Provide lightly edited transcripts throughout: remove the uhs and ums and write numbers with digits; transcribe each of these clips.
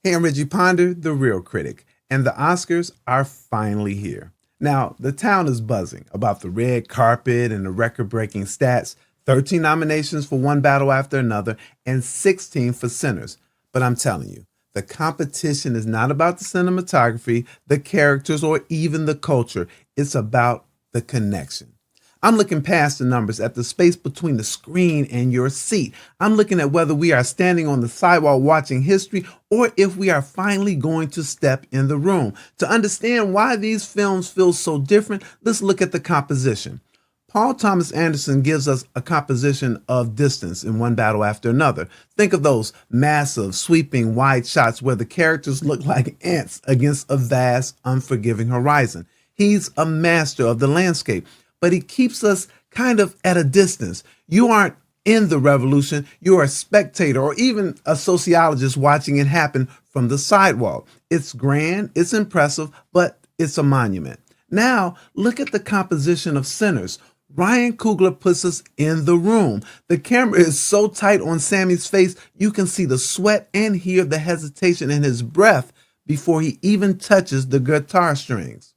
Hey, I'm Reggie Ponder, the real critic, and the Oscars are finally here. Now, the town is buzzing about the red carpet and the record breaking stats, 13 nominations for One Battle After Another, and 16 for Sinners. But I'm telling you, the competition is not about the cinematography, the characters, or even the culture. It's about the connection. I'm looking past the numbers at the space between the screen and your seat. I'm looking at whether we are standing on the sidewalk watching history or if we are finally going to step in the room. To understand why these films feel so different, let's look at the composition. Paul Thomas Anderson gives us a composition of distance in One Battle After Another. Think of those massive, sweeping, wide shots where the characters look like ants against a vast, unforgiving horizon. He's a master of the landscape, but he keeps us kind of at a distance. You aren't in the revolution, you're a spectator or even a sociologist watching it happen from the sidewalk. It's grand, it's impressive, but it's a monument. Now, look at the composition of Sinners. Ryan Coogler puts us in the room. The camera is so tight on Sammy's face, you can see the sweat and hear the hesitation in his breath before he even touches the guitar strings.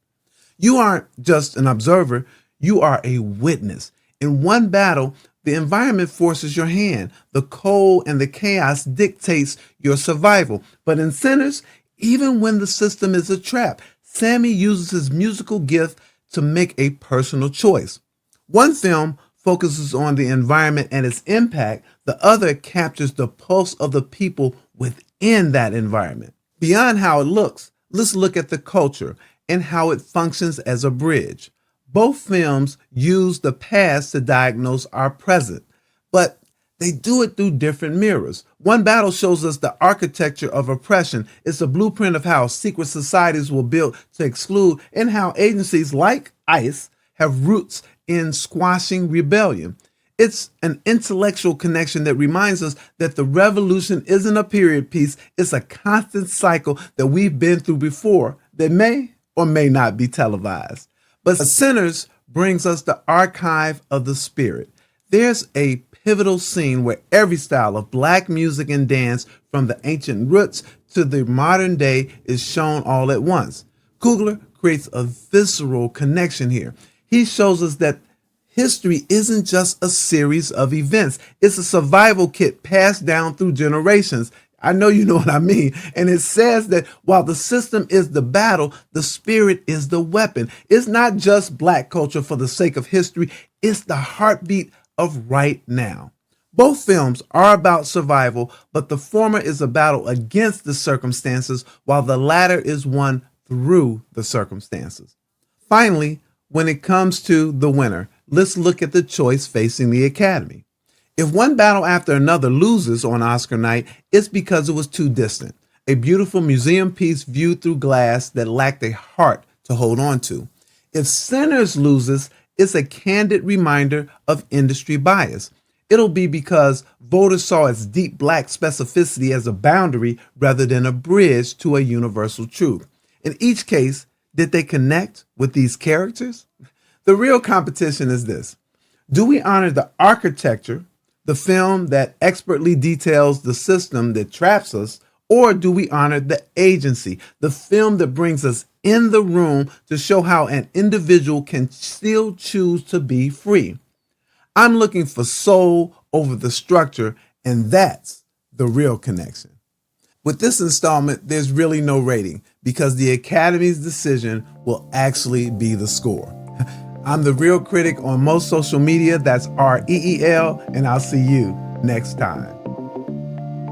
You aren't just an observer, you are a witness. In One Battle, the environment forces your hand. The cold and the chaos dictates your survival. But in Sinners, even when the system is a trap, Sammy uses his musical gift to make a personal choice. One film focuses on the environment and its impact. The other captures the pulse of the people within that environment. Beyond how it looks, let's look at the culture and how it functions as a bridge. Both films use the past to diagnose our present, but they do it through different mirrors. One Battle shows us the architecture of oppression. It's a blueprint of how secret societies were built to exclude and how agencies like ICE have roots in squashing rebellion. It's an intellectual connection that reminds us that the revolution isn't a period piece, it's a constant cycle that we've been through before that may or may not be televised. But Sinners brings us the archive of the spirit. There's a pivotal scene where every style of black music and dance, from the ancient roots to the modern day, is shown all at once. Coogler creates a visceral connection here. He shows us that history isn't just a series of events. It's a survival kit passed down through generations. I know you know what I mean. And it says that while the system is the battle, the spirit is the weapon. It's not just black culture for the sake of history. It's the heartbeat of right now. Both films are about survival, but the former is a battle against the circumstances, while the latter is one through the circumstances. Finally, when it comes to the winner, let's look at the choice facing the Academy. If One Battle After Another loses on Oscar night, it's because it was too distant. A beautiful museum piece viewed through glass that lacked a heart to hold on to. If Sinners loses, it's a candid reminder of industry bias. It'll be because voters saw its deep black specificity as a boundary rather than a bridge to a universal truth. In each case, did they connect with these characters? The real competition is this. Do we honor the architecture, the film that expertly details the system that traps us, or do we honor the agency, the film that brings us in the room to show how an individual can still choose to be free? I'm looking for soul over the structure, and that's the real connection. With this installment, there's really no rating because the Academy's decision will actually be the score. I'm the Real Critic on most social media. That's REEL, and I'll see you next time.